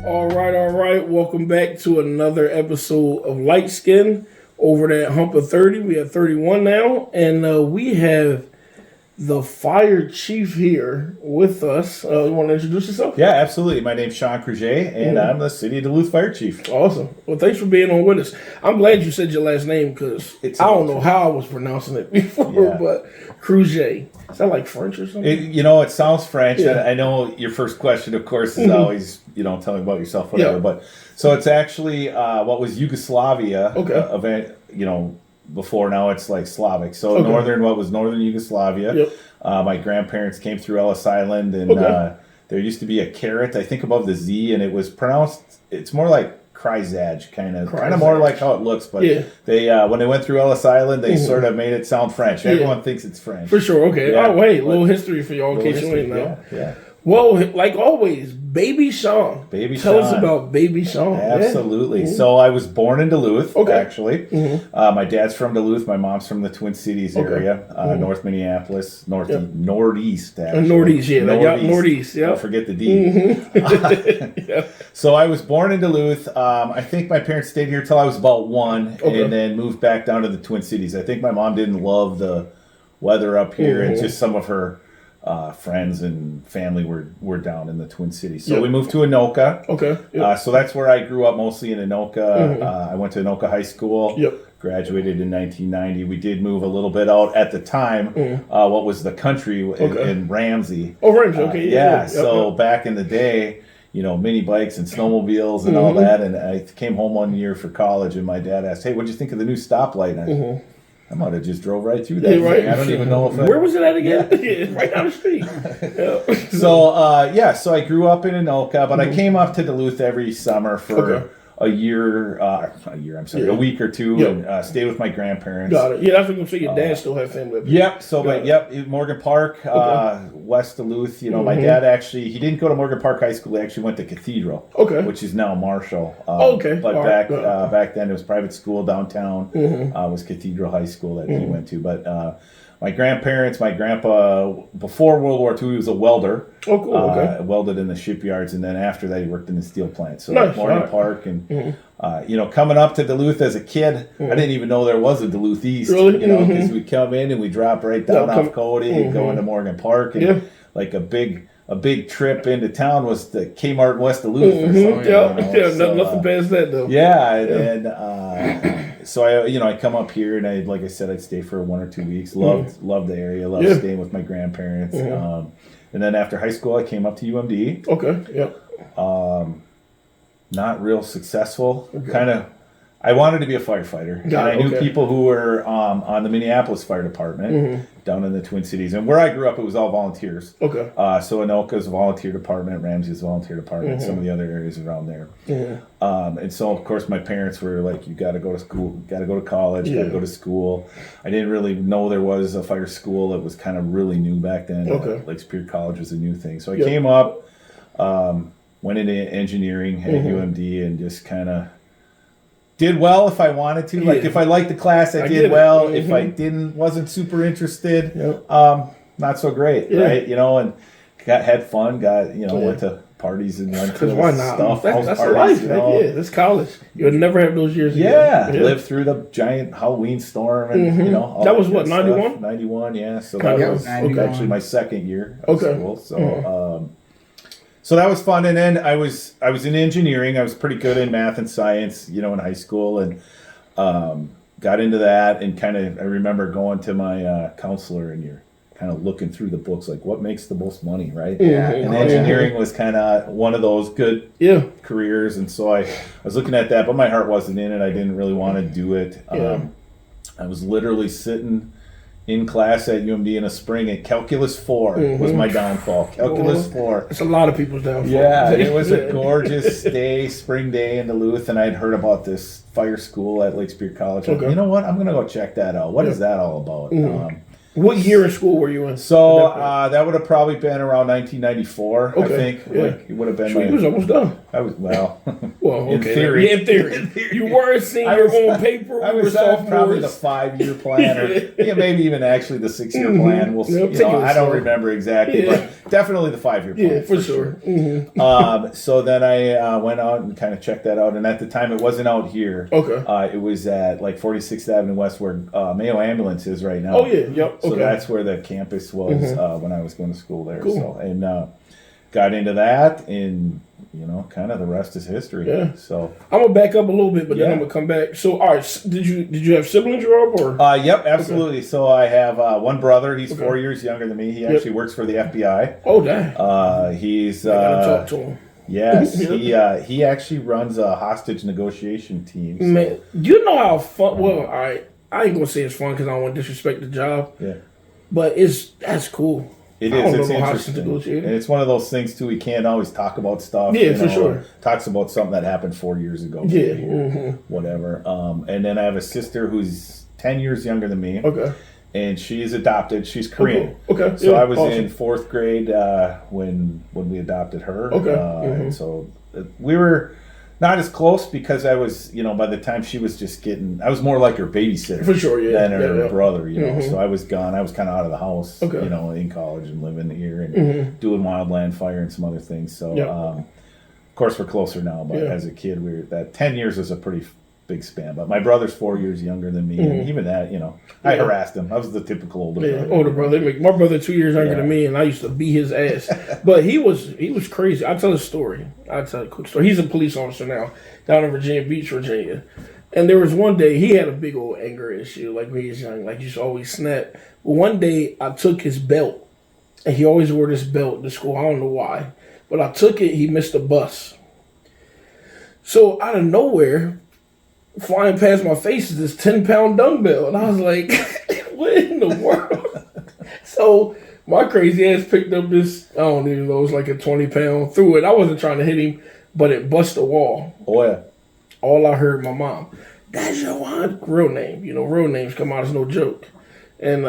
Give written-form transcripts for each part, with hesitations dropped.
All right. Welcome back to another episode of Light Skin. Over that hump of 30, we have 31 now, and we have the fire chief here with us. You want to introduce yourself? Yeah, absolutely. My name's Shawn Krizaj, and I'm the City of Duluth Fire Chief. Awesome. Well, thanks for being on with us. I'm glad you said your last name because I don't know how I was pronouncing it before, but Krizaj. Is that like French or something? It sounds French. Yeah. I know your first question, of course, is always, tell me about yourself, whatever. Yeah. But so it's actually what was Yugoslavia event, before. Now it's like Slavic. So what was northern Yugoslavia. Yep. My grandparents came through Ellis Island, and there used to be a caret, I think, above the Z, and it was pronounced, it's more like Krizaj, kind of more like how it looks. But they when they went through Ellis Island, they sort of made it sound French. Everyone thinks it's French. For sure. Okay. Yeah. Oh, wait. A little history for y'all in case you ain't know. Yeah. Well, like always, Baby Shawn. Tell us about Baby Shawn. Absolutely. Yeah. So I was born in Duluth, actually. My dad's from Duluth. My mom's from the Twin Cities area, North Minneapolis, Northeast, actually. Northeast, yeah. Don't forget the D. So I was born in Duluth. I think my parents stayed here till I was about 1 and then moved back down to the Twin Cities. I think my mom didn't love the weather up here and just some of her friends and family were down in the Twin Cities. So we moved to Anoka. So that's where I grew up, mostly in Anoka. I went to Anoka High School. Graduated in 1990. We did move a little bit out at the time. What was the country in Ramsey? Oh, Ramsey. So back in the day, mini bikes and snowmobiles and all that. And I came home one year for college, and my dad asked, "Hey, what'd you think of the new stoplight?" I might have just drove right through that thing. I don't even know if Where was it at again? Right down the street. So I grew up in Anoka, but I came up to Duluth every summer for a week or two, and stay with my grandparents. Got it. Yeah, that's what I'm going to say. Your dad still had family up here. Yep. So, Morgan Park, West Duluth. My dad actually, he didn't go to Morgan Park High School. He actually went to Cathedral, which is now Marshall. But back then, it was private school downtown. Was Cathedral High School that he went to. But my grandparents, my grandpa, before World War II, he was a welder. Oh, cool. Welded in the shipyards, and then after that, he worked in the steel plant. So Morgan Park, and coming up to Duluth as a kid, I didn't even know there was a Duluth East. Really? Because we come in and we drop right down off Cody and go into Morgan Park, and like a big trip into town was the Kmart West Duluth. Or something, nothing past that though. So I come up here, and I'd stay for 1 or 2 weeks. Loved the area. Loved staying with my grandparents. And then after high school, I came up to UMD. Not real successful. I wanted to be a firefighter. I knew people who were on the Minneapolis Fire Department down in the Twin Cities. And where I grew up, it was all volunteers. So Anoka's a volunteer department, Ramsey's a volunteer department, some of the other areas around there. And so, of course, my parents were like, you got to go to school, got to go to college, got to go to school. I didn't really know there was a fire school. It was kind of really new back then. Lake Superior College was a new thing. So I came up, went into engineering at UMD, and just kind of did well if I wanted to. Like if I liked the class, I did well. If I wasn't super interested, not so great, right? And had fun. Went to parties and went to stuff. That's life. That's college. You'll never have those years again. Lived through the giant Halloween storm, and all that was what 91. 91, yeah. So that was actually my second year of school. So. So that was fun, and then I was in engineering. I was pretty good in math and science, in high school, and got into that. And I remember going to my counselor, and you're kind of looking through the books, like what makes the most money, right? And engineering was kind of one of those good careers, and so I was looking at that, but my heart wasn't in it. I didn't really want to do it. I was literally sitting in class at UMD in the spring, and Calculus 4 was my downfall. Calculus 4. It's a lot of people's downfall. Yeah, it was a gorgeous spring day in Duluth, and I'd heard about this fire school at Lake Superior College. You know what? I'm going to go check that out. What is that all about? What year in school were you in? So that would have probably been around 1994. I think. Yeah. Like, it would have been. You was almost done. I was well. In theory. Yeah, in theory. You were a senior on paper. I was probably the 5-year plan, or maybe even actually the 6-year plan. We'll see. I don't remember exactly, but definitely the 5-year plan. Yeah, for sure. So then I went out and kind of checked that out, and at the time it wasn't out here. Okay. It was at like 46th Avenue West, where Mayo Ambulance is right now. Oh yeah, yep. So that's where the campus was when I was going to school there. Cool. So, and got into that, and kind of the rest is history. Yeah. So I'm gonna back up a little bit, but then I'm gonna come back. So, all right, did you have siblings grow up, or? Yep, absolutely. Okay. So I have one brother. He's 4 years younger than me. He actually works for the FBI. Oh, dang. He's. I gotta talk to him. Yes, he actually runs a hostage negotiation team. So. Man, you know how fun? Well, all right, I ain't gonna say it's fun because I don't want to disrespect the job. Yeah, but that's cool. It is. It's interesting. And it's one of those things too. We can't always talk about stuff. Yeah, for sure. Talks about something that happened 4 years ago. Yeah. Whatever. And then I have a sister who's 10 years younger than me. Okay. And she's adopted. She's Korean. Okay. So I was in 4th grade when we adopted her. Okay. And so we were not as close because I was, by the time she was just I was more like her babysitter. For sure, yeah. Than her brother, So I was gone. I was kind of out of the house, in college and living here and doing wildland fire and some other things. So, of course, we're closer now. But as a kid, that 10 years was a pretty big span. But my brother's 4 years younger than me, and even that, I harassed him. I was the typical older brother. Older brother. My brother 2 years younger than me, and I used to beat his ass. But he was crazy. I'll tell a story. I'll tell a quick story. He's a police officer now down in Virginia Beach, Virginia. And there was one day he had a big old anger issue, like when he was young, like he used to always snap. But one day I took his belt, and he always wore this belt to school. I don't know why, but I took it. He missed a bus. So out of nowhere, flying past my face is this 10-pound dumbbell. And I was like, what in the world? So my crazy ass picked up this, I don't even know, it was like a 20-pound, threw it. I wasn't trying to hit him, but it bust a wall. Oh, yeah. All I heard my mom, that's your aunt. Real name. Real names come out as no joke. And,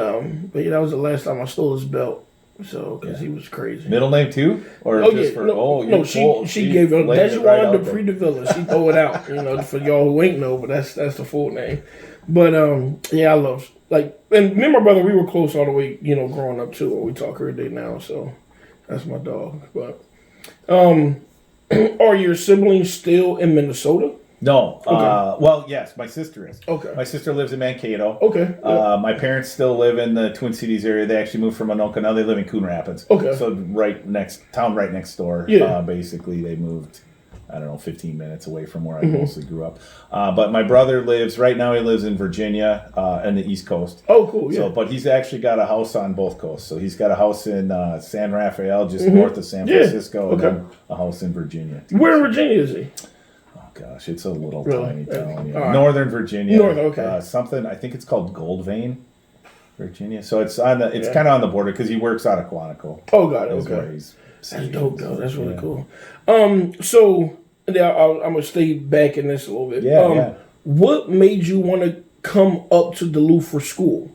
but that was the last time I stole his belt. So, because he was crazy. Middle name too? Or just for, she gave it, Dejuan Dupree de Villa. She throw it out, for y'all who ain't know, but that's the full name. But, I love, and me and my brother, we were close all the way, growing up too. We talk every day now, so that's my dog. But, are your siblings still in Minnesota? No. Okay. Well, yes, my sister is. Okay. My sister lives in Mankato. Okay. My parents still live in the Twin Cities area. They actually moved from Anoka. Now they live in Coon Rapids. Okay. So right next door. Yeah. Basically, they moved, 15 minutes away from where I mostly grew up. But my brother right now he lives in Virginia on the East Coast. Oh, cool. Yeah. So, but he's actually got a house on both coasts. So he's got a house in San Rafael, just north of San Francisco, and then a house in Virginia. Where in Virginia is he? Gosh, it's a little tiny town. Right. Northern Virginia. Okay. Something, I think it's called Goldvein, Virginia. So it's kind of on the border because he works out of Quantico. Oh, got it. Okay. That's dope, though. That's really cool. So I'm gonna stay back in this a little bit. Yeah. What made you want to come up to Duluth for school?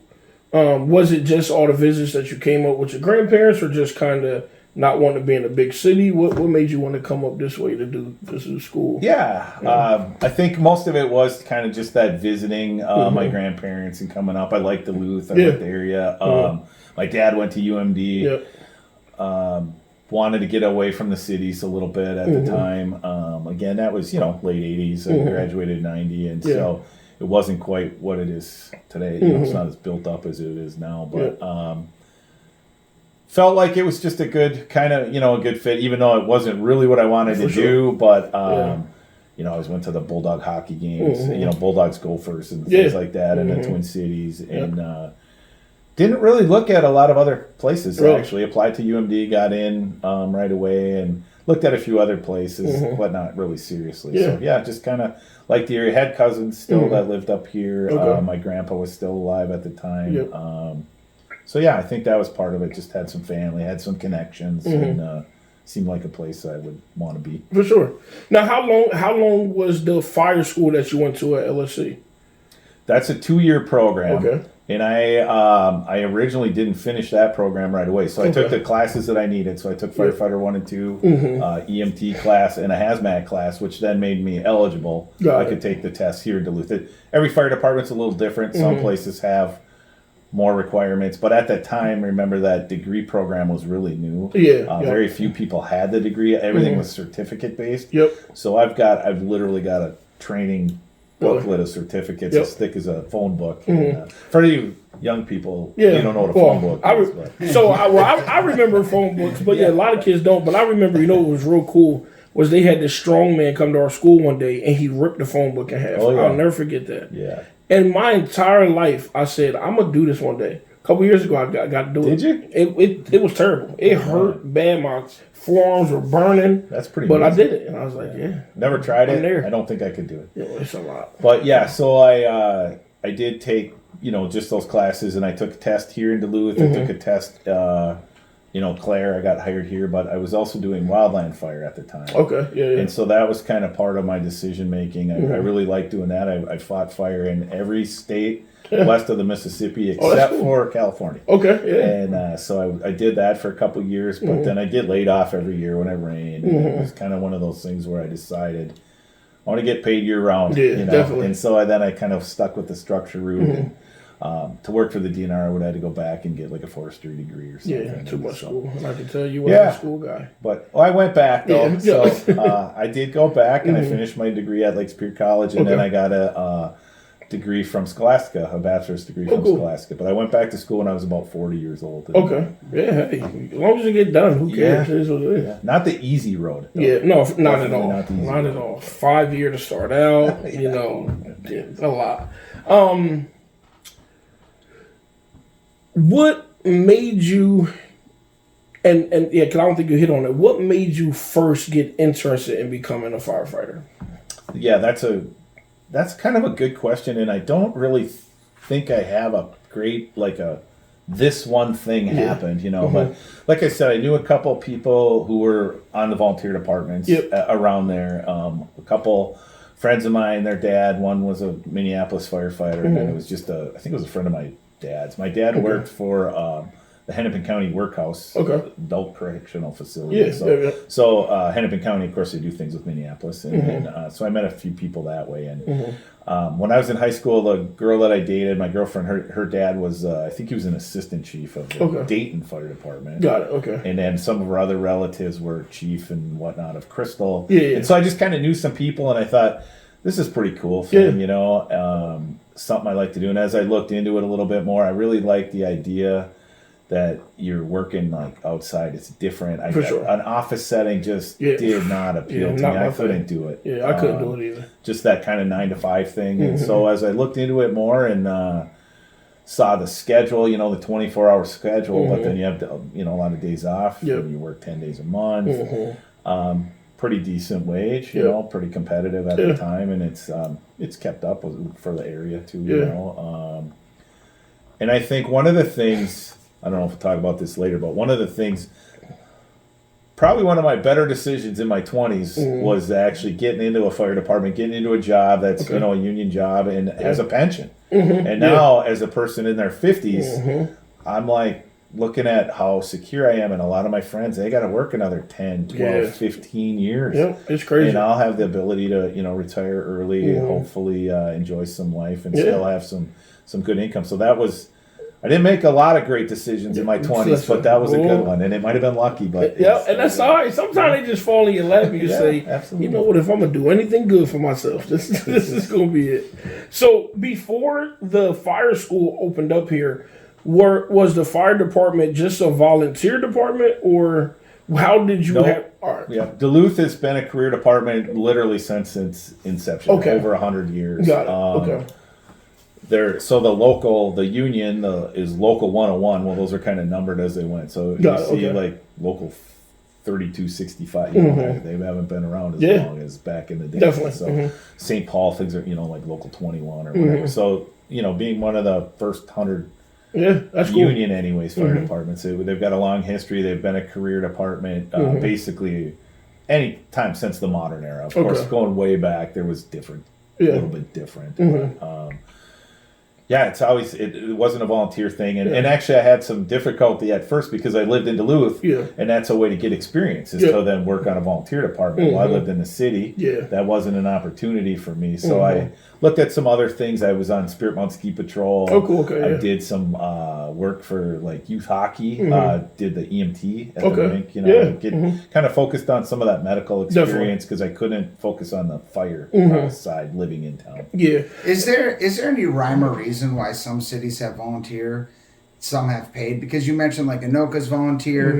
Was it just all the visits that you came up with your grandparents, or just kind of not wanting to be in a big city? What made you want to come up this way to do school? Yeah. I think most of it was kind of just that visiting my grandparents and coming up. I like Duluth. I like the area. My dad went to UMD. Yeah. Wanted to get away from the cities a little bit at the time. Again, that was, late 80s. I graduated in 90, and so it wasn't quite what it is today. It's not as built up as it is now, but felt like it was just a good kind of, a good fit, even though it wasn't really what I wanted to do. But, I always went to the Bulldog hockey games, Bulldogs Gophers and things like that in the Twin Cities. And didn't really look at a lot of other places. Really? Actually applied to UMD, got in right away, and looked at a few other places, but not really seriously. So, just kind of liked the area. Had cousins still that lived up here. Okay. My grandpa was still alive at the time. So, I think that was part of it. Just had some family, had some connections, and seemed like a place I would want to be. For sure. Now, how long was the fire school that you went to at LSC? That's a 2-year program. Okay. And I originally didn't finish that program right away. So I took the classes that I needed. So I took firefighter 1 and 2, EMT class, and a hazmat class, which then made me eligible. I could take the test here in Duluth. Every fire department's a little different. Some places have more requirements. But at that time, remember that degree program was really new. Very few people had the degree. Everything was certificate-based. So I've literally got a training booklet of certificates as thick as a phone book. And, for you young people, you don't know what a phone book is. I remember phone books, but a lot of kids don't. But I remember, what was real cool was they had this strong man come to our school one day, and he ripped the phone book in half. I'll never forget that. And my entire life, I said, I'm going to do this one day. A couple years ago, I got to do it. Did you? It was terrible. It hurt bad. My forearms were burning. That's pretty But amazing. I did it. And I was like, Never tried it. there. I don't think I could do it. It's a lot. But so I did take, just those classes, and I took a test here in Duluth. I took a test, Claire, I got hired here, but I was also doing wildland fire at the time. And so that was kind of part of my decision making. I really liked doing that. I fought fire in every state west of the Mississippi except for California. And so I did that for a couple of years, but then I get laid off every year when it rained. And it was kind of one of those things where I decided I want to get paid year round. Definitely. And so I kind of stuck with the structure route. And, to work for the DNR, I would have to go back and get like a forestry degree or something. Too much school. And I can tell you wasn't a school guy. But I went back though. So I did go back and I finished my degrey at Lake Superior College, and then I got a degree from Scholastica, a bachelor's degree from Scholastica. But I went back to school when I was about 40 years old. Hey, as long as you get done, who cares? It is what it is. Not the easy road. Though. No, not at all. Not at all. 5 years to start out, a lot. What made you, because I don't think you hit on it, what made you first get interested in becoming a firefighter? Yeah, that's kind of a good question, and I don't really think I have a great, this one thing happened, but like I said, I knew a couple people who were on the volunteer departments around there. A couple friends of mine, their dad, one was a Minneapolis firefighter, and then it was just I think it was a friend of my dad's. My dad worked for the Hennepin County Workhouse, adult correctional facility. So Hennepin County, of course, they do things with Minneapolis, and so I met a few people that way. And when I was in high school, the girl that I dated, my girlfriend, her dad was, I think he was an assistant chief of the Dayton Fire Department. And then some of her other relatives were chief and whatnot of Crystal. And so I just kind of knew some people, and I thought, this is pretty cool thing, something I like to do. And as I looked into it a little bit more, I really liked the idea that you're working outside. It's different. An office setting just did not appeal to me. I couldn't do it. I couldn't do it either. Just that kind of 9 to 5 thing. And so as I looked into it more and saw the schedule, the 24-hour schedule, but then you have a lot of days off. You work 10 days a month. Pretty decent wage, pretty competitive at the time, and it's kept up for the area too, and I think one of the things, I don't know if we'll talk about this later, but one of the things, probably one of my better decisions in my 20s was actually getting into a fire department, getting into a job that's a union job and has a pension. And now as a person in their 50s, I'm looking at how secure I am, and a lot of my friends, they got to work another 10, 12, 15 years. It's crazy. And I'll have the ability to, retire early and hopefully enjoy some life and still have some good income. So that was, I didn't make a lot of great decisions in my 20s, but that was a good one. And it might have been lucky, but... and that's all right. Sometimes they just fall in your lap and you say, absolutely. You know what, if I'm going to do anything good for myself, this is going to be it. So before the fire school opened up here, was the fire department just a volunteer department, or how did you have? All right. Yeah, Duluth has been a career department literally since its inception, over 100 years. Got it. So the union is Local 101. Well, those are kind of numbered as they went. So you see Local 3265. They haven't been around as long as back in the day. Definitely. So St. Paul, things are Local 21 or whatever. So being one of the first 100. That's cool. Union, anyways, fire departments. They've got a long history. They've been a career department basically any time since the modern era. Of course, going way back, there was a little bit different. Yeah, it wasn't a volunteer thing. And actually I had some difficulty at first because I lived in Duluth, and that's a way to get experience is to then work on a volunteer department. While I lived in the city, that wasn't an opportunity for me. So I looked at some other things. I was on Spirit Mountain Ski Patrol. Oh, cool. Okay, I did some work for like youth hockey, did the EMT at the rink, kind of focused on some of that medical experience because I couldn't focus on the fire side living in town. Yeah. Is there any rhyme or reason why some cities have volunteer, some have paid? Because you mentioned like Anoka's volunteer.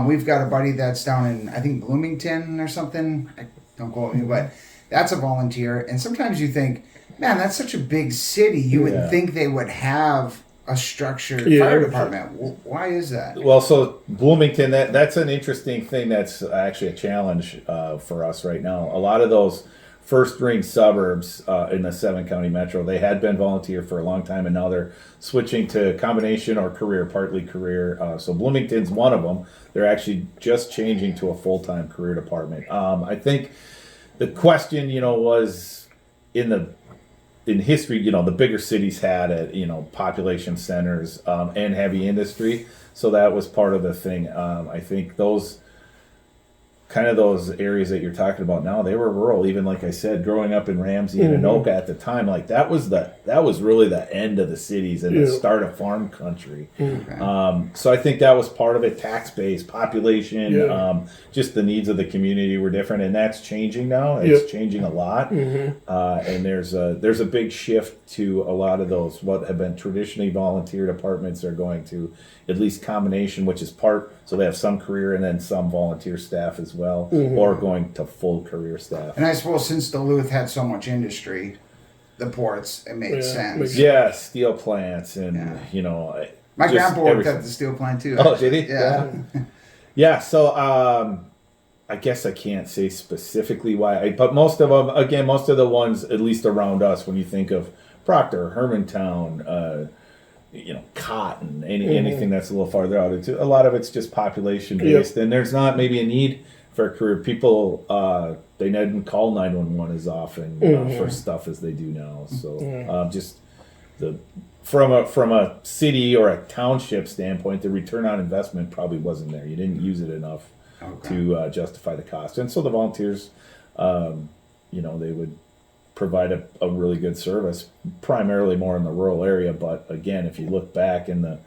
We've got a buddy that's down in, I think, Bloomington or something. Don't quote me, but that's a volunteer. And sometimes you think, man, that's such a big city. You would think they would have a structured fire department. Why is that? Well, so Bloomington, that's an interesting thing. That's actually a challenge for us right now. A lot of those first ring suburbs in the 7-county metro, they had been volunteer for a long time, and now they're switching to combination or career, partly career. So Bloomington's one of them. They're actually just changing to a full-time career department. I think the question, was in history, the bigger cities had it, population centers and heavy industry. So that was part of the thing. I think those areas that you're talking about now, they were rural. Even like I said, growing up in Ramsey and Anoka at the time, like that was really the end of the cities and the start of farm country. So I think that was part of it. Tax base, population, just the needs of the community were different, and that's changing now. It's changing a lot, and there's a big shift to a lot of those what have been traditionally volunteer departments are going to at least combination, which is part. So they have some career and then some volunteer staff as well, or going to full career staff. And I suppose since Duluth had so much industry, the ports, it made sense. Yeah, steel plants and, my grandpa worked at the steel plant too. Oh, did he? Yeah. So I guess I can't say specifically why, but most of the ones, at least around us, when you think of Proctor, Hermantown, cotton, anything that's a little farther out. A lot of it's just population based, and there's not maybe a need for a career. People they didn't call 911 as often for stuff as they do now. So just from a city or a township standpoint, the return on investment probably wasn't there. You didn't use it enough to justify the cost, and so the volunteers, they would provide a really good service, primarily more in the rural area. But again, if you look back in the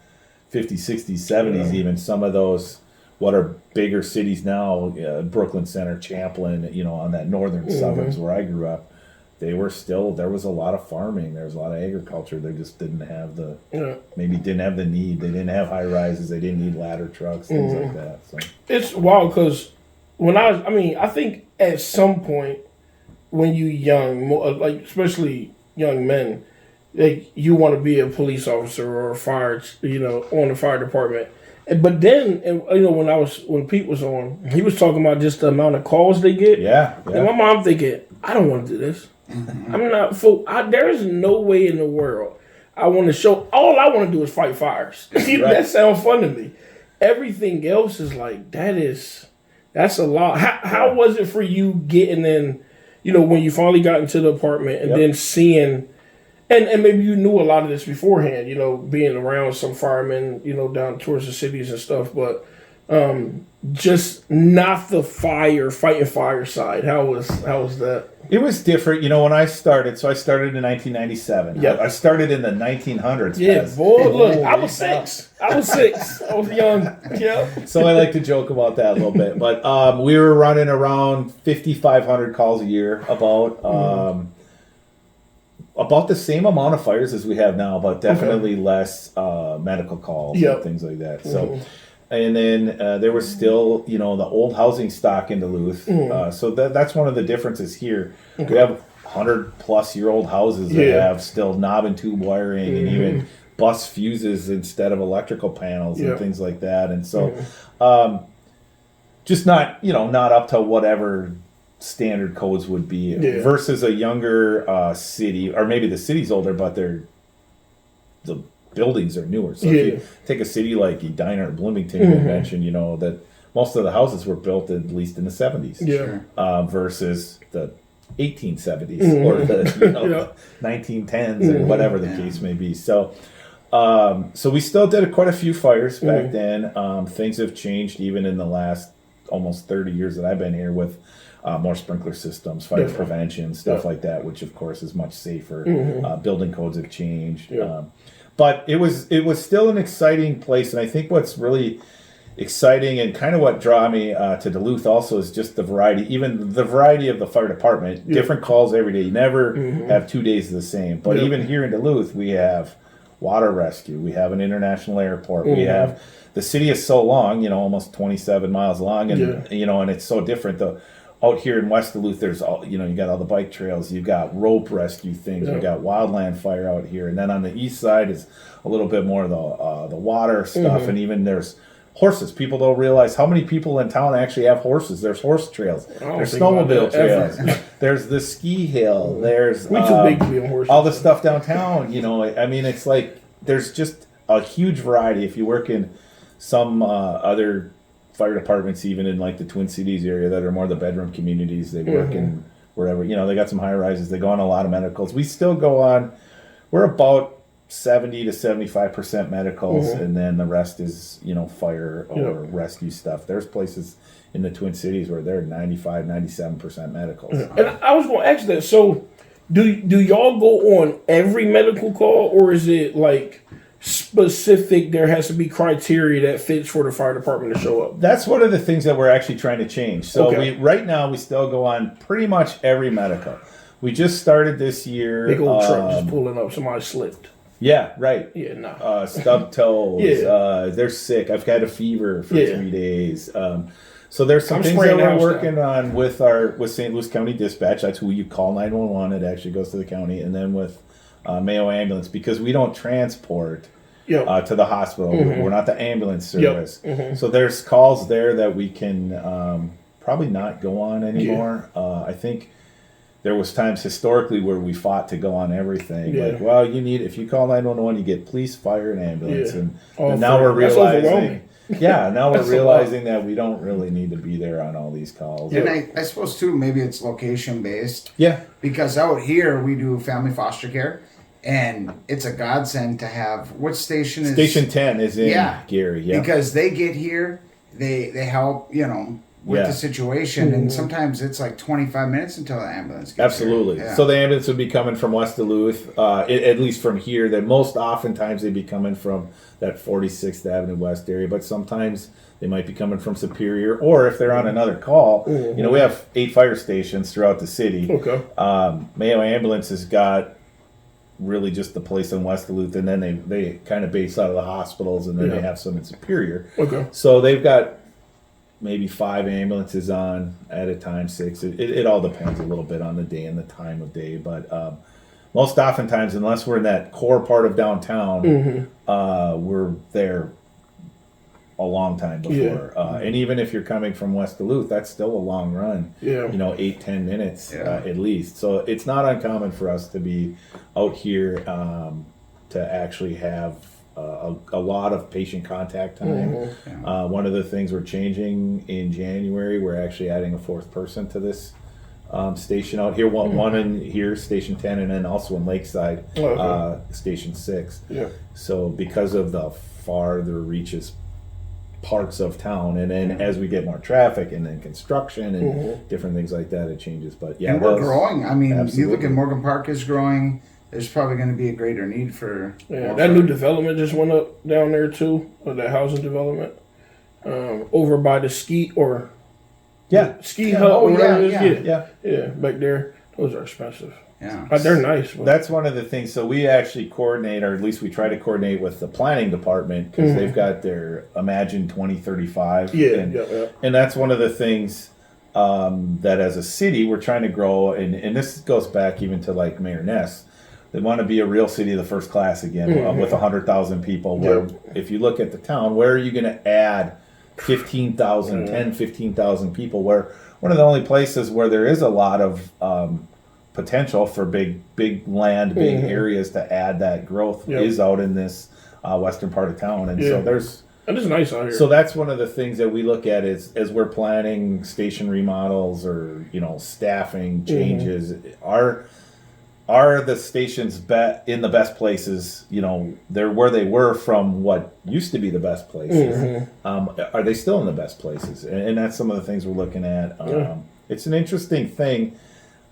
50s, 60s, 70s, even some of those, what are bigger cities now, Brooklyn Center, Champlin, on that northern suburbs where I grew up, there was a lot of farming, there was a lot of agriculture. They just didn't have maybe didn't have the need. They didn't have high rises. They didn't need ladder trucks, things like that. So it's wild because I think at some point, when you young, like especially young men, like you want to be a police officer or a fire, on the fire department. But then, when Pete was on, he was talking about just the amount of calls they get. Yeah. And my mom thinking, I don't want to do this. I'm not. There is no way in the world I want to show. All I want to do is fight fires. That sounds fun to me. Everything else is like that's a lot. How was it for you getting in? When you finally got into the apartment and then seeing, and maybe you knew a lot of this beforehand, being around some firemen, down towards the cities and stuff, but just not the fighting fire side. How was that? It was different, when I started. So I started in 1997. Yep. I started in the 1900s. Yeah, boy, look, I was 6. I was young. Yeah. So I like to joke about that a little bit. But we were running around 5,500 calls a year, about the same amount of fires as we have now, but definitely less medical calls and things like that. So. And then there was still, the old housing stock in Duluth. So that's one of the differences here. We have 100-plus-year-old houses that have still knob and tube wiring and even bus fuses instead of electrical panels and things like that. And so just not up to whatever standard codes would be versus a younger city, or maybe the city's older, but the buildings are newer. So if you take a city like Edina or Bloomington, you mentioned, that most of the houses were built at least in the 70s. Yeah. Versus the 1870s or the 1910s or whatever the case may be. So we still did quite a few fires back then. Things have changed even in the last almost 30 years that I've been here with more sprinkler systems, fire prevention, stuff like that, which of course is much safer. Building codes have changed. But it was still an exciting place. And I think what's really exciting and kind of what draw me to Duluth also is just the variety, even the variety of the fire department, different calls every day. You never have 2 days the same. But even here in Duluth, we have water rescue. We have an international airport. We have, the city is so long, almost 27 miles long. And, and it's so different. Out here in West Duluth, there's all, you got all the bike trails. You've got rope rescue things. We got wildland fire out here. And then on the east side is a little bit more of the water stuff. And even there's horses. People don't realize how many people in town actually have horses. There's horse trails. There's snowmobile trails. There's the ski hill. There's all the stuff downtown. I mean, it's like there's just a huge variety. If you work in some other fire departments, even in like the Twin Cities area that are more the bedroom communities, they work in wherever, they got some high rises. They go on a lot of medicals. We still go on. We're about 70 to 75% medicals, and then the rest is fire or rescue stuff. There's places in the Twin Cities where they're 95, 97% medicals. And I was going to ask that. So, do y'all go on every medical call, or is it like specific? There has to be criteria that fits for the fire department to show up. That's one of the things that we're actually trying to change. So right now we still go on pretty much every medical. We just started this year. Big old truck just pulling up. Somebody slipped. Yeah, right. Yeah, no. Stubbed toes. They're sick. I've had a fever for 3 days. So there's some things that we're working on with St. Louis County Dispatch. That's who you call 911. It actually goes to the county, and then with Mayo Ambulance, because we don't transport to the hospital. We're not the ambulance service. So there's calls there that we can probably not go on anymore. I think there was times historically where we fought to go on everything. Like, well, if you call 911, you get police, fire, and ambulance. And now we're realizing, now we're realizing that we don't really need to be there on all these calls. And I suppose too, maybe it's location based. Yeah. Because out here we do family foster care, and it's a godsend to have. What station is? Station 10 is in Gary. Yeah. Because they get here, they help, with the situation, and sometimes it's like 25 minutes until the ambulance gets Absolutely. here. Yeah. So the ambulance would be coming from West Duluth, at least from here. That most oftentimes they'd be coming from that 46th Avenue West area, but sometimes they might be coming from Superior, or if they're on another call, we have 8 fire stations throughout the city. Okay. Mayo Ambulance has got really just the place in West Duluth, and then they kind of base out of the hospitals, and then they have some in Superior. Okay. So they've got maybe 5 ambulances on at a time, 6. It all depends a little bit on the day and the time of day, but most oftentimes, unless we're in that core part of downtown, we're there a long time before. And even if you're coming from West Duluth, that's still a long run. 8-10 minutes at least. So it's not uncommon for us to be out here to actually have a lot of patient contact time. One of the things we're changing in January, we're actually adding a 4th person to this station out here. One in here, Station 10, and then also in Lakeside, Station 6. So because of the farther reaches parts of town, and then as we get more traffic and then construction and different things like that, it changes. But and we're growing. I mean, you look at Morgan Park is growing. There's probably going to be a greater need for that new development just went up down there too, or that housing development over by the ski hut or whatever it is. Back there. Those are expensive. They're nice. But that's one of the things. So we actually coordinate, or at least we try to coordinate with the planning department, because they've got their Imagine 2035. And that's one of the things that as a city we're trying to grow, and this goes back even to like Mayor Ness. They want to be a real city of the first class again, with 100,000 people. Where if you look at the town, where are you going to add 15,000, 10, 15,000 people? Where one of the only places where there is a lot of potential for big land, big areas to add that growth is out in this western part of town. And so there's That is nice out here. So that's one of the things that we look at is as we're planning station remodels or, staffing changes. Are the stations in the best places? They're where they were from what used to be the best places. Are they still in the best places? And that's some of the things we're looking at. It's an interesting thing.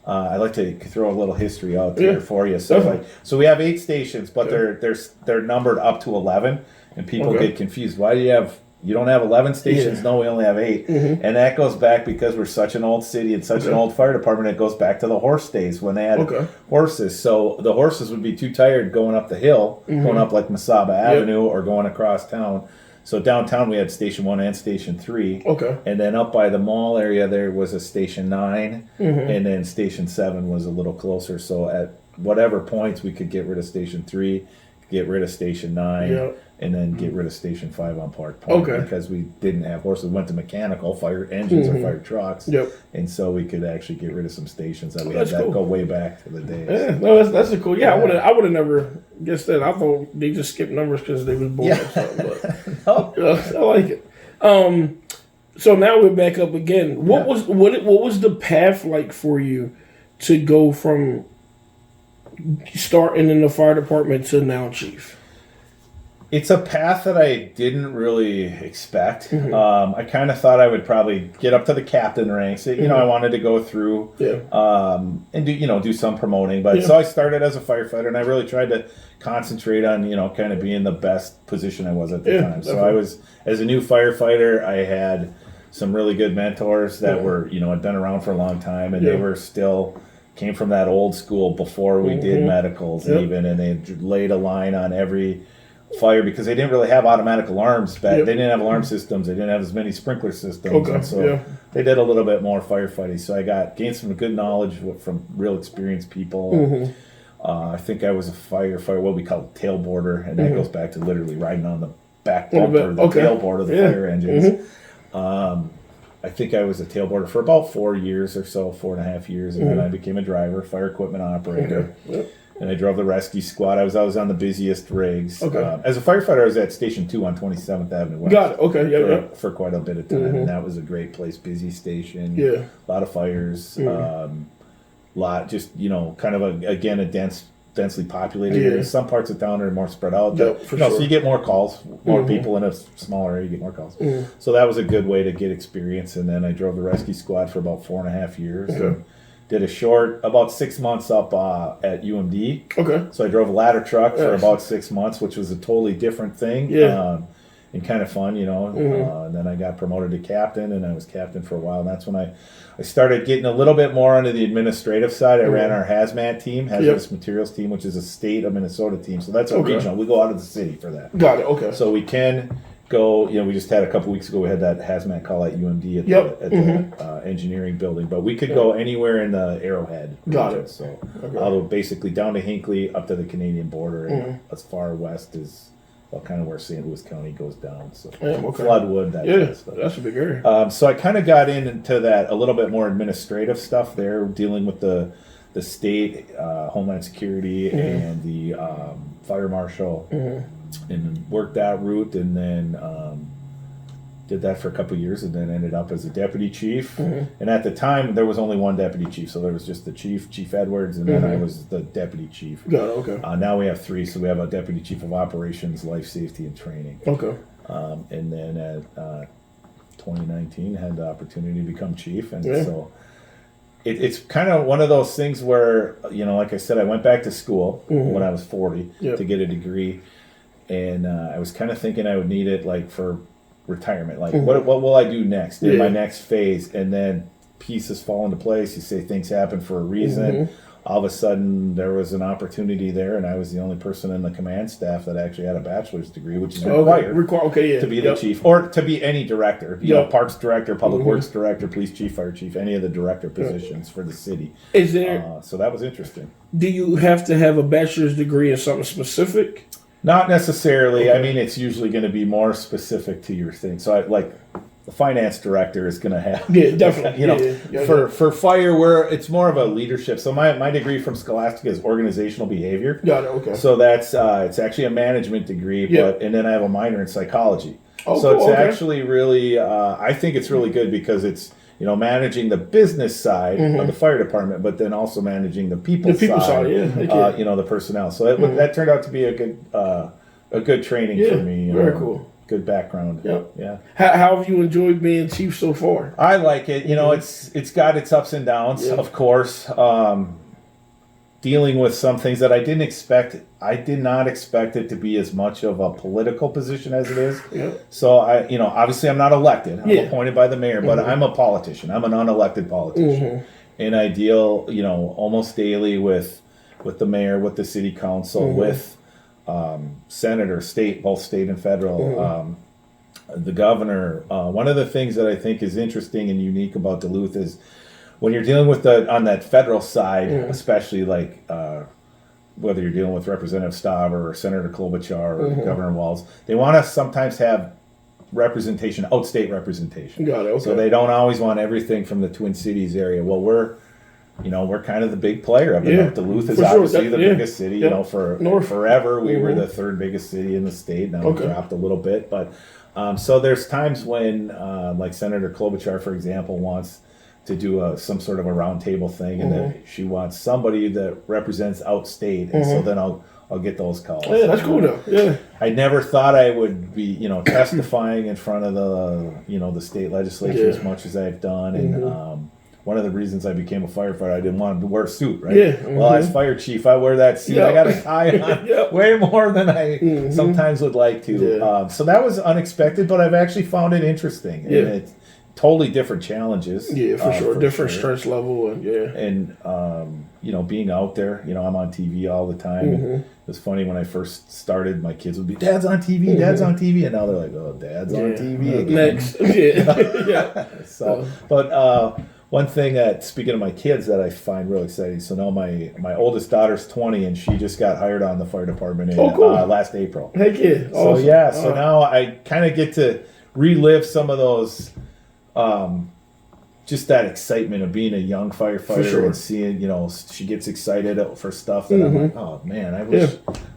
I like to throw a little history out there for you. So so we have 8 stations, but they're numbered up to 11, and people get confused. Why do you don't have 11 stations? Yeah. No, we only have 8. And that goes back because we're such an old city and such an old fire department. It goes back to the horse days when they had horses. So the horses would be too tired going up the hill, going up like Masaba Avenue or going across town. So downtown we had Station 1 and Station 3. And then up by the mall area there was a Station 9. And then Station 7 was a little closer. So at whatever points we could get rid of Station 3, get rid of Station 9, and then get rid of Station 5 on Park Point. Because we didn't have horses. We went to mechanical, fire engines or fire trucks. And so we could actually get rid of some stations that we had that go way back to the days. Yeah, no, that's a cool. Yeah, I would have never guessed that. I thought they just skipped numbers because they was born or something. But I like it. So now we're back up again. What was the path like for you to go from starting in the fire department to now chief? It's a path that I didn't really expect. I kind of thought I would probably get up to the captain ranks. I wanted to go through and do some promoting. But so I started as a firefighter, and I really tried to concentrate on kind of being the best position I was at the time. So I was, as a new firefighter, I had some really good mentors that were had been around for a long time, and they were still came from that old school before we did medicals even, and they laid a line on every fire because they didn't really have automatic alarms back. They didn't have alarm systems. They didn't have as many sprinkler systems. And so they did a little bit more firefighting. So I gained some good knowledge from real experienced people. I think I was a firefighter, what we call tailboarder, and that goes back to literally riding on the back bumper, the tailboard of the fire engines. I think I was a tailboarder for about 4 years or so, 4.5 years, and then I became a driver, fire equipment operator. And I drove the rescue squad. I was on the busiest rigs. As a firefighter, I was at Station 2 on 27th Avenue West. Got it. For quite a bit of time. And that was a great place, busy station. A lot of fires. Kind of a densely populated area. Some parts of town are more spread out. So you get more calls, more people in a smaller area, you get more calls. So that was a good way to get experience. And then I drove the rescue squad for about 4.5 years. And did a short, about 6 months up at UMD. So I drove a ladder truck for about 6 months, which was a totally different thing. And kind of fun, and then I got promoted to captain, and I was captain for a while. And that's when I started getting a little bit more onto the administrative side. I ran our hazmat team, hazardous materials team, which is a state of Minnesota team. So that's a regional. We go out of the city for that. Got it. So we can go, we just had a couple weeks ago, we had that hazmat call at UMD at the engineering building. But we could go anywhere in the Arrowhead region. Got it. So although basically down to Hinckley, up to the Canadian border, and as far west as kind of where St. Louis County goes down. So Floodwood, that kind of stuff. That's a big area. So I kind of got into that a little bit more administrative stuff there, dealing with the state, Homeland Security, and the fire marshal, and worked that route, and then did that for a couple of years, and then ended up as a deputy chief. And at the time, there was only one deputy chief, so there was just the chief, Chief Edwards, and then I was the deputy chief. Now we have 3, so we have a deputy chief of operations, life safety, and training. And then at 2019, had the opportunity to become chief, and so it's kind of one of those things where, like I said, I went back to school when I was 40 to get a degree, and I was kind of thinking I would need it for retirement, what will I do next in my next phase? And then pieces fall into place. You say things happen for a reason. All of a sudden there was an opportunity there, and I was the only person in the command staff that actually had a bachelor's degree, which is required to be the chief, or to be any director, parks director, public works director, police chief, fire chief, any of the director positions for the city. Is there so that was interesting. Do you have to have a bachelor's degree in something specific? Not necessarily. I mean, it's usually going to be more specific to your thing. So, the finance director is going to have, definitely, for fire, where it's more of a leadership. So, my degree from Scholastica is organizational behavior. Got it. So that's it's actually a management degree, and then I have a minor in psychology. Oh, so it's actually really, I think it's really good because it's, managing the business side of the fire department, but then also managing the people side, the personnel. So that turned out to be a good training for me. Very cool. Good background. Yep. Yeah. How have you enjoyed being chief so far? I like it. It's got its ups and downs, of course. Dealing with some things that I didn't expect. I did not expect it to be as much of a political position as it is. Yep. So obviously I'm not elected. I'm appointed by the mayor, but I'm a politician. I'm an unelected politician. And I deal, almost daily with the mayor, with the city council, with senators, both state and federal, the governor. One of the things that I think is interesting and unique about Duluth is when you're dealing with on that federal side, especially like whether you're dealing with Representative Stauber or Senator Klobuchar or Governor Walz, they want to sometimes have representation, outstate representation. Got it. Okay. So they don't always want everything from the Twin Cities area. Well, we're kind of the big player of it. Duluth is obviously the biggest city. Forever we were the third biggest city in the state. Now we've dropped a little bit, but so there's times when, like Senator Klobuchar, for example, wants to do some sort of a roundtable thing, and then she wants somebody that represents outstate, and so then I'll get those calls. Yeah, that's cool though. Yeah, I never thought I would be, testifying in front of the state legislature as much as I've done, and one of the reasons I became a firefighter, I didn't want to wear a suit, right? Yeah. Well, as fire chief, I wear that suit. I got a tie on way more than I sometimes would like to. Yeah. So that was unexpected, but I've actually found it interesting. And it's totally different challenges. Yeah, for sure. Different stress level. And being out there, I'm on TV all the time. And it was funny when I first started, my kids would be, Dad's on TV, Dad's on TV. And now they're like, oh, Dad's on TV again. Next. So, but one thing that, speaking of my kids, that I find really exciting. So now my oldest daughter's 20, and she just got hired on the fire department in last April. Heck yeah. Awesome. So so now I kind of get to relive some of those, just that excitement of being a young firefighter and seeing, she gets excited for stuff that I'm like, oh man, I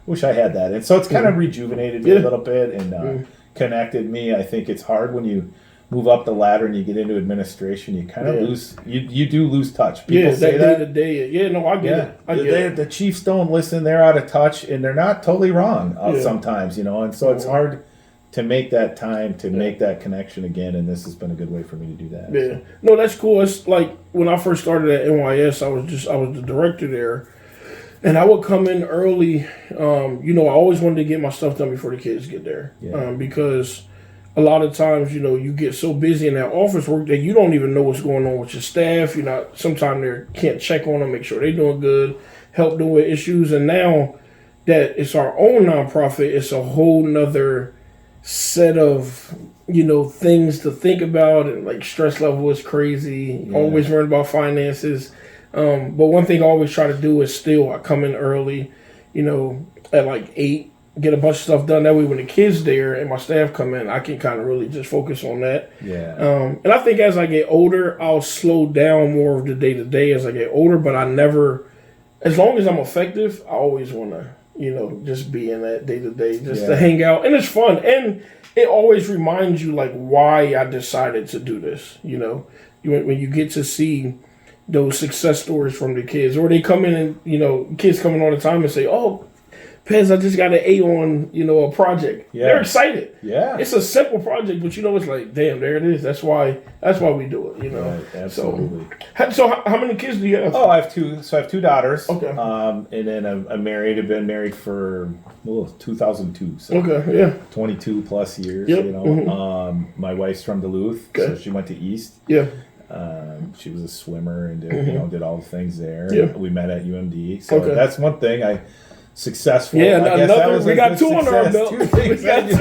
wish I had that. And so it's kind of rejuvenated me a little bit and connected me. I think it's hard when you move up the ladder and you get into administration, you kind of lose, you do lose touch. People say that. Day to day. Yeah, no, I get it. The chiefs don't listen. They're out of touch, and they're not totally wrong sometimes, and so it's hard to make that time, to make that connection again, and this has been a good way for me to do that. Yeah. No, that's cool. It's like when I first started at NYS, I was the director there, and I would come in early. I always wanted to get my stuff done before the kids get there, because a lot of times, you get so busy in that office work that you don't even know what's going on with your staff. Sometimes they can't check on them, make sure they're doing good, help them with issues. And now that it's our own nonprofit, it's a whole nother set of, things to think about. And like stress level is crazy. Always worried about finances. But one thing I always try to do is I come in early, at like 8. Get a bunch of stuff done. That way when the kids there and my staff come in, I can kind of really just focus on that. Yeah. And I think as I get older, I'll slow down more of the day-to-day as I get older, but I never, as long as I'm effective, I always want to, just be in that day-to-day, just to hang out. And it's fun. And it always reminds you, like, why I decided to do this, when you get to see those success stories from the kids, or they come in and, kids come in all the time and say, oh, Pez, I just got an A on, a project. Yeah. They're excited. Yeah. It's a simple project, but it's like, damn, there it is. That's why we do it, Right, absolutely. So how many kids do you have? Oh, I have two. So I have 2 daughters. Okay. And then I'm married. I've been married for 2002. So 22 plus years. Yep. My wife's from Duluth, so she went to East. Yeah. She was a swimmer and did all the things there. Yeah. We met at UMD. So that's one thing. Successful. Yeah, we got 2 on our belt. We got 2.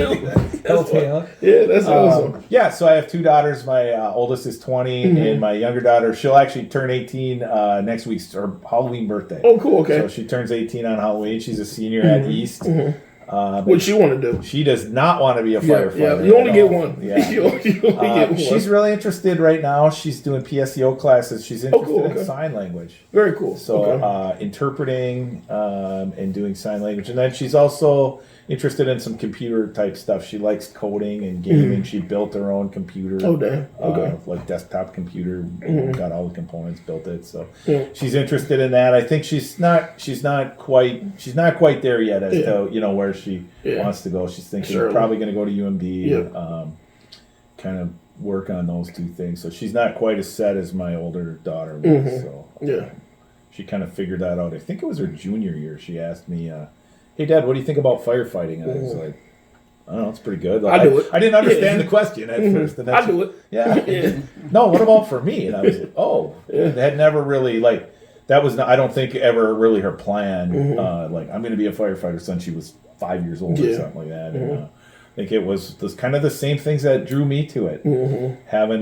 Yeah, that's awesome. Yeah, so I have 2 daughters. My oldest is 20, and my younger daughter, she'll actually turn 18 next week's her Halloween birthday. Oh, cool. Okay. So she turns 18 on Halloween. She's a senior at East. What she want to do? She does not want to be a firefighter. Yeah, you only get one. Yeah. you only get one. She's really interested right now. She's doing PSEO classes. She's interested in sign language. Very cool. So interpreting and doing sign language. And then she's also interested in some computer type stuff. She likes coding and gaming. She built her own computer. Oh, damn. Okay. Like desktop computer. Got all the components, built it. So she's interested in that. I think she's not quite there yet as to where she wants to go. She's thinking probably going to go to UMD. Kind of work on those two things. So she's not quite as set as my older daughter was. So she kind of figured that out. I think it was her junior year. She asked me, "Hey, Dad, what do you think about firefighting?" And I was like, "I don't know, it's pretty good." Like, I do it. I didn't understand the question at first. And I do it. Yeah. No, what about for me? And I was like, "Oh, it had never really that was not, I don't think ever really her plan. Like I'm going to be a firefighter since she was 5 years old or something like that." And, I think it was kind of the same things that drew me to it. Having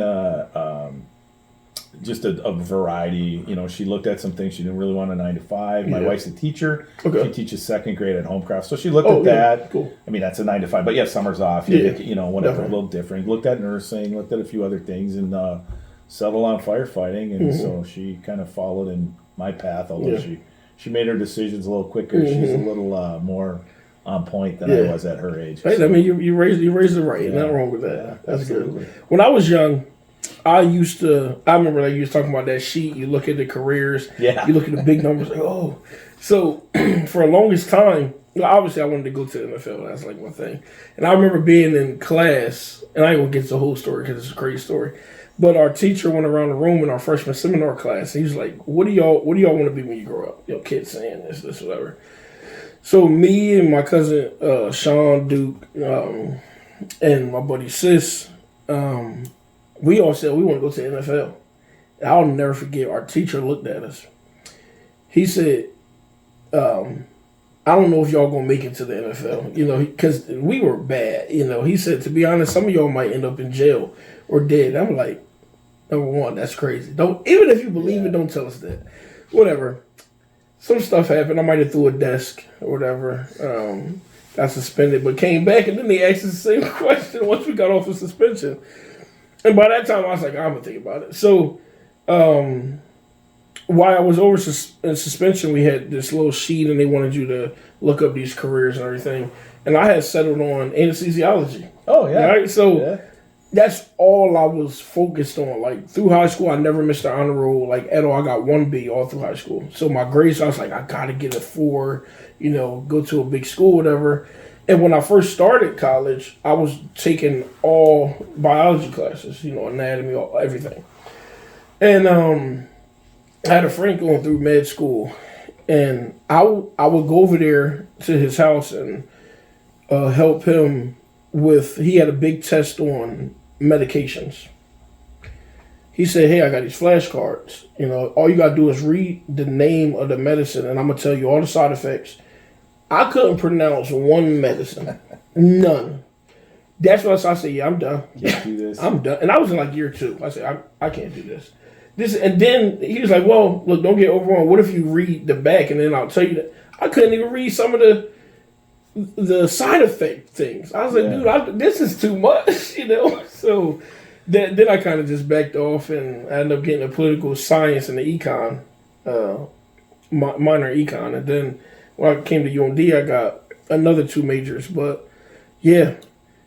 just a variety. She looked at some things. She didn't really want a 9 to 5. My wife's a teacher. Okay. She teaches second grade at Homecraft. So she looked at that. Cool. I mean, that's a 9 to 5, but summers off. Whatever, definitely. A little different. Looked at nursing, looked at a few other things, and settled on firefighting. And so she kind of followed in my path, although she made her decisions a little quicker. She's a little more on point than I was at her age. Hey, so. I mean, you raised it right. Nothing wrong with that. Yeah, that's absolutely good. When I was young, I remember you was talking about that sheet. You look at the careers. Yeah. You look at the big numbers. Like, oh. So for the longest time, obviously I wanted to go to the NFL. That's like my thing. And I remember being in class, and I ain't gonna get to the whole story because it's a crazy story. But our teacher went around the room in our freshman seminar class. And he was like, "What do y'all want to be when you grow up?" Kids saying this, whatever. So me and my cousin Shawn, Duke, and my buddy Sis, we all said we want to go to the NFL. And I'll never forget. Our teacher looked at us. He said, "I don't know if y'all gonna make it to the NFL, because we were bad. He said, to be honest, some of y'all might end up in jail or dead." I'm like, number one, that's crazy. Don't, even if you believe it, don't tell us that. Whatever. Some stuff happened. I might have threw a desk or whatever. Got suspended, but came back, and then they asked us the same question once we got off of suspension. And by that time, I was like, I'm gonna think about it. So, while I was over in suspension, we had this little sheet, and they wanted you to look up these careers and everything. And I had settled on anesthesiology. Oh yeah. Right. So that's all I was focused on. Like through high school, I never missed the honor roll. Like at all, I got 1B all through high school. So my grades, I was like, I gotta get a 4. Go to a big school, whatever. And when I first started college, I was taking all biology classes. Anatomy, everything. And I had a friend going through med school, and I would go over there to his house and help him with. He had a big test on medications. He said, "Hey, I got these flashcards. All you gotta do is read the name of the medicine, and I'm gonna tell you all the side effects." I couldn't pronounce one medicine, none. That's why I said, "Yeah, I'm done. Can't do this. I'm done." And I was in like year 2. I said, "I can't do this." And then he was like, "Well, look, don't get overwhelmed. What if you read the back, and then I'll tell you that." I couldn't even read some of the side effect things. I was like, "Dude, this is too much," So then I kind of just backed off, and I ended up getting a political science and the econ, minor econ, and then when I came to UMD, I got another 2 majors. But yeah.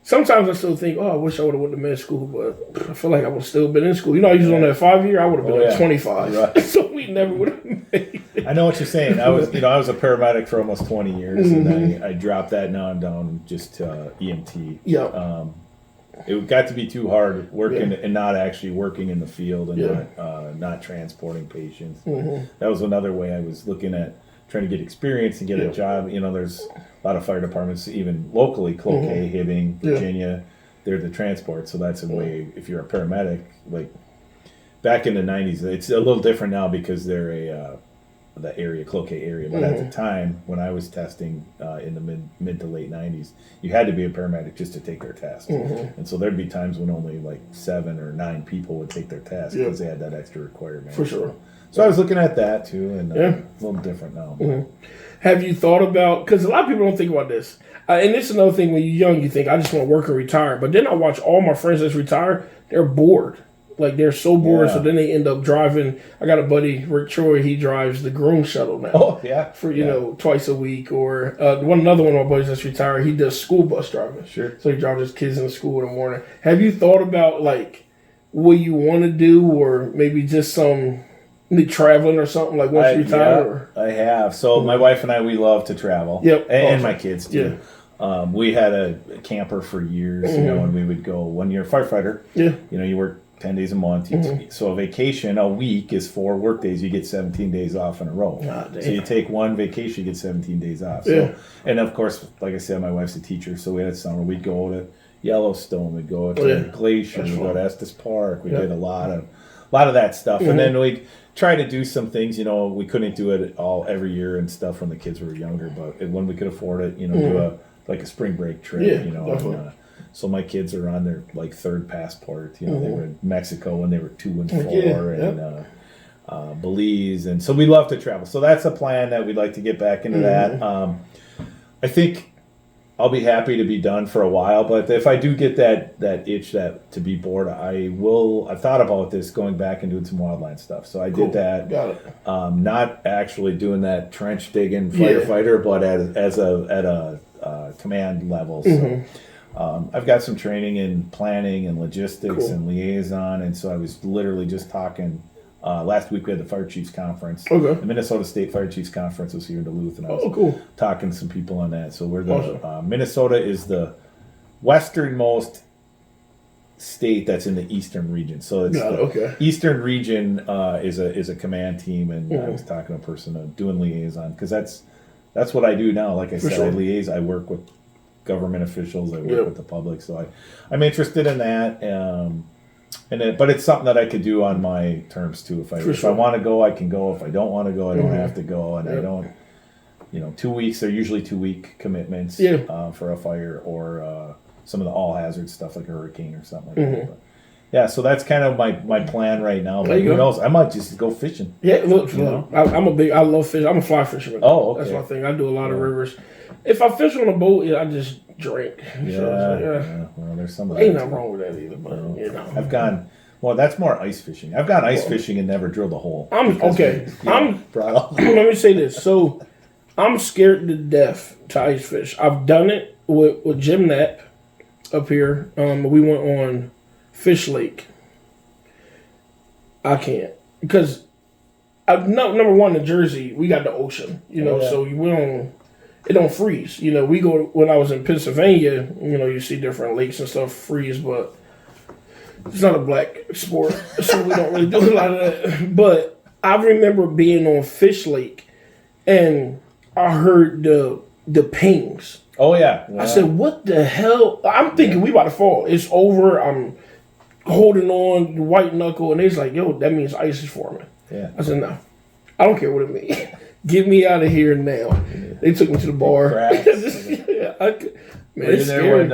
Sometimes I still think, I wish I would have went to med school, but I feel like I would have still been in school. I was on that 5-year, I would have been 25. Right. So we never would have made it. I know what you're saying. I was a paramedic for almost 20 years, and I dropped that. Now I'm down just to EMT. Yeah. It got to be too hard working and not actually working in the field and not transporting patients. That was another way I was looking at trying to get experience and get a job. There's a lot of fire departments, even locally, Cloquet, Hibbing, Virginia, they're the transport. So that's a way, if you're a paramedic, like back in the 90s, it's a little different now because they're the area, Cloquet area. But at the time, when I was testing in the mid to late 90s, you had to be a paramedic just to take their test. And so there'd be times when only like 7 or 9 people would take their test because they had that extra requirement. For sure. So I was looking at that too, and a little different now. Have you thought about, because a lot of people don't think about this, and this is another thing, when you're young, you think, I just want to work and retire. But then I watch all my friends that's retired, they're bored. Like, they're so bored, so then they end up driving. I got a buddy, Rick Troy, he drives the groom shuttle now. Oh, yeah. For, you know, twice a week. Or another one of my buddies that's retired, he does school bus driving. Sure. So he drives his kids in school in the morning. Have you thought about, like, what you want to do, or maybe just some traveling or something, like once you retire? I have. So my wife and I, we love to travel. Yep. And my kids too. Yeah. We had a camper for years, you know, and we would go 1 year firefighter. Yeah. You know, you work 10 days a month. So a vacation, a week is 4 work days. You get 17 days off in a row. So you take one vacation, you get 17 days off. So, and of course, like I said, my wife's a teacher. So we had summer. We'd go to Yellowstone. We'd go to Glacier. We'd go to Estes Park. We did a lot of that stuff. And then we'd try to do some things. You know, we couldn't do it all every year and stuff when the kids were younger. But when we could afford it, you know, do a spring break trip, you know. And, so my kids are on their like 3rd passport. You know, they were in Mexico when they were 2 and 4, and Belize, and so we love to travel. So that's a plan that we'd like to get back into that. I think I'll be happy to be done for a while, but if I do get that itch to be bored, I've thought about this, going back and doing some wildland stuff. So I did that. Got it. Not actually doing that trench digging firefighter, but at a command level. So. I've got some training in planning and logistics and liaison, and so I was literally just talking. Last week we had the Fire Chiefs Conference. The Minnesota State Fire Chiefs Conference was here in Duluth, and I was talking to some people on that. So we're the Minnesota is the westernmost state that's in the eastern region. So it's the eastern region is a command team, and I was talking to a person doing liaison, because that's what I do now. Like I said, I liaise. I work with government officials. I work with the public, so I'm interested in that. But it's something that I could do on my terms too. If I want to go, I can go. If I don't want to go, I don't have to go. And I don't, 2 weeks. They're usually 2-week commitments for a fire or some of the all hazard stuff like a hurricane or something like that. But, yeah, so that's kind of my plan right now. But who knows? I might just go fishing. Yeah, look, I love fishing. I'm a fly fisherman. Oh, okay. That's my thing. I do a lot of rivers. If I fish on a boat, I just drink. Well, there's some of that. Ain't nothing wrong with that either, but I've gone. Well, that's more ice fishing. I've gone ice fishing and never drilled a hole. Let me say this. So, I'm scared to death to ice fish. I've done it with Jim Knapp up here. We went on Fish Lake. I can't, because number one, in Jersey, we got the ocean. So it don't freeze. We go, when I was in Pennsylvania, you see different lakes and stuff freeze, but it's not a black sport, so we don't really do a lot of that. But I remember being on Fish Lake, and I heard the pings. Oh, yeah. I said, what the hell? I'm thinking we about to fall. It's over. I'm holding on, white knuckle, and they's like, yo, that means ice is forming. Yeah. I said, no. I don't care what it means. Get me out of here now. They took me to the bar. You're there when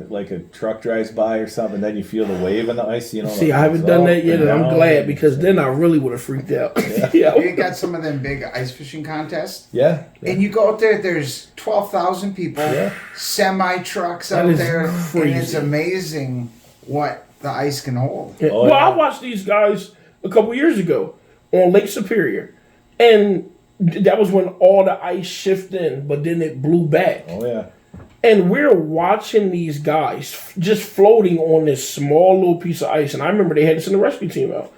like a truck drives by or something, then you feel the wave in the ice. See, I haven't done that yet, and I'm glad, because then I really would have freaked out. You got some of them big ice fishing contests. Yeah. And you go out there, there's 12,000 people, semi-trucks out there, crazy. And it's amazing what the ice can hold. Yeah. I watched these guys a couple years ago on Lake Superior, and that was when all the ice shifted in, but then it blew back. Oh, yeah. And we're watching these guys just floating on this small little piece of ice. And I remember they had to send the rescue team out.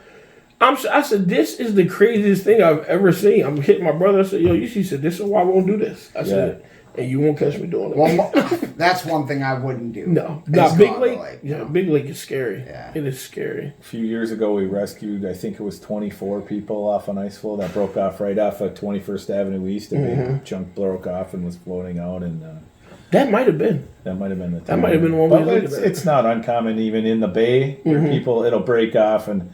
I said, this is the craziest thing I've ever seen. I'm hitting my brother. I said, yo, he said, this is why I won't do this. I said, and you won't catch me doing it. Well, that's one thing I wouldn't do. No. Big Lake. Big Lake is scary. Yeah. It is scary. A few years ago, we rescued, I think it was 24 people off an ice floe that broke off right off of 21st Avenue East. A big chunk broke off and was floating out. And that might have been. That might have been the time. That might have been one way to look at it. It's not uncommon even in the bay where it'll break off, and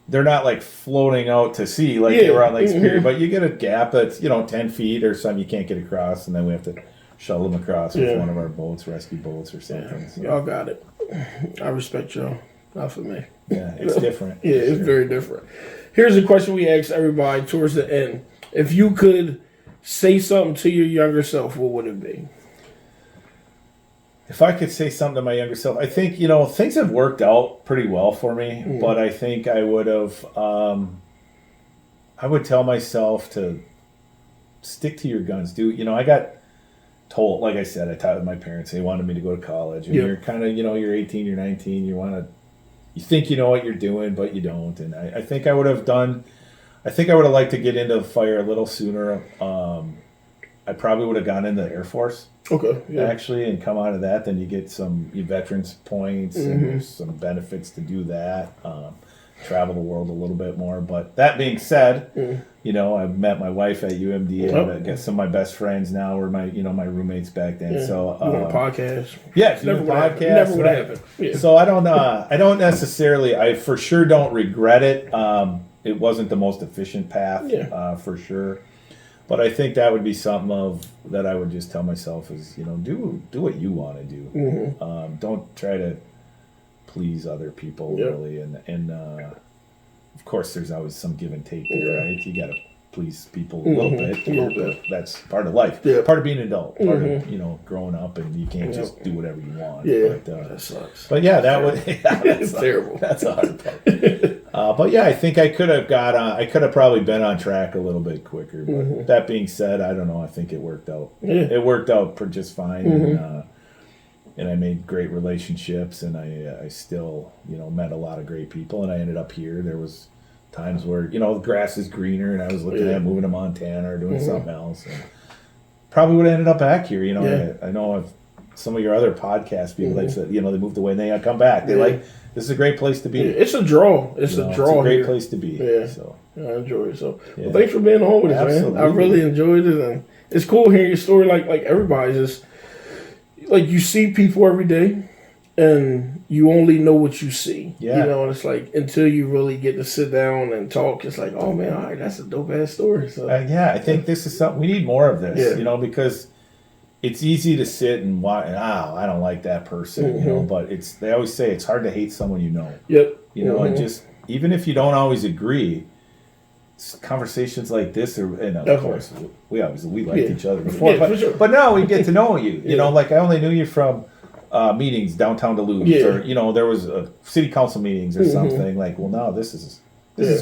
they're not like floating out to sea like they were on Lake Superior, but you get a gap that's 10 feet or something you can't get across, and then we have to shuttle them across with one of our boats, rescue boats or something. So. Y'all got it. I respect y'all. Not for me. Yeah, it's different. Yeah, it's very different. Here's a question we asked everybody towards the end. If you could say something to your younger self, what would it be? If I could say something to my younger self, I think, things have worked out pretty well for me, but I think I would have, I would tell myself to stick to your guns, dude. I got told, like I said, I talked with my parents, they wanted me to go to college, and you're kind of, you're 18, you're 19, you think you know what you're doing, but you don't. And I think I would have liked to get into fire a little sooner. I probably would have gone into the Air Force. Okay. Yeah. Actually, and come out of that, then you get some veterans points and there's some benefits to do that. Travel the world a little bit more. But that being said, I met my wife at UMD. I got some of my best friends now were my roommates back then. Yeah. So you want a podcast? Yeah, never podcast. Never would happen. Yeah. So I don't necessarily. I for sure don't regret it. It wasn't the most efficient path, for sure. But I think that would be something that I would just tell myself is, do what you want to do. Don't try to please other people really, and of course there's always some give and take there, right? You got to please people a little bit. That's part of life, part of being an adult, part of growing up, and you can't just do whatever you want. But, that sucks. But that would it's terrible. That's a hard part. But I think I could have I could have probably been on track a little bit quicker. But that being said, I don't know. I think it worked out. It worked out just fine, and I made great relationships, and I still met a lot of great people, and I ended up here. There was times where the grass is greener, and I was looking at moving to Montana or doing something else, and probably would have ended up back here. I know some of your other podcast people like said they moved away and they come back. They this is a great place to be. It's a draw. It's a draw. It's a great here. place to be. Yeah. So I enjoy it. So well, thanks for being on with us, Absolutely. man. I really enjoyed it, and it's cool hearing your story. Like everybody's just like you see people every day, and you only know what you see. Yeah. And it's like until you really get to sit down and talk, it's like, oh man, all right, that's a dope ass story. So I think this is something we need more of this. Because it's easy to sit and watch. I don't like that person. But they always say it's hard to hate someone you know. Yep. And just even if you don't always agree, conversations like this and of course we liked each other before, but, for sure. But now we get to know you. Like I only knew you from meetings downtown Duluth, or there was city council meetings or something. Like, well, now this is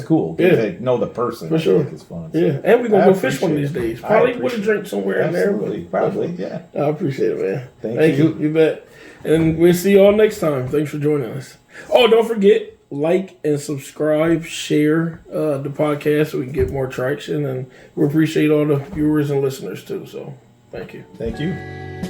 cool. Get to know the person. For sure. I think it's fun. Yeah, and we're gonna go fish one of these days. Probably with a drink somewhere in there. Probably. Yeah. I appreciate it, man. Thank you. You bet. And we'll see you all next time. Thanks for joining us. Oh, don't forget, like and subscribe, share the podcast so we can get more traction. And we appreciate all the viewers and listeners too. So thank you. Thank you.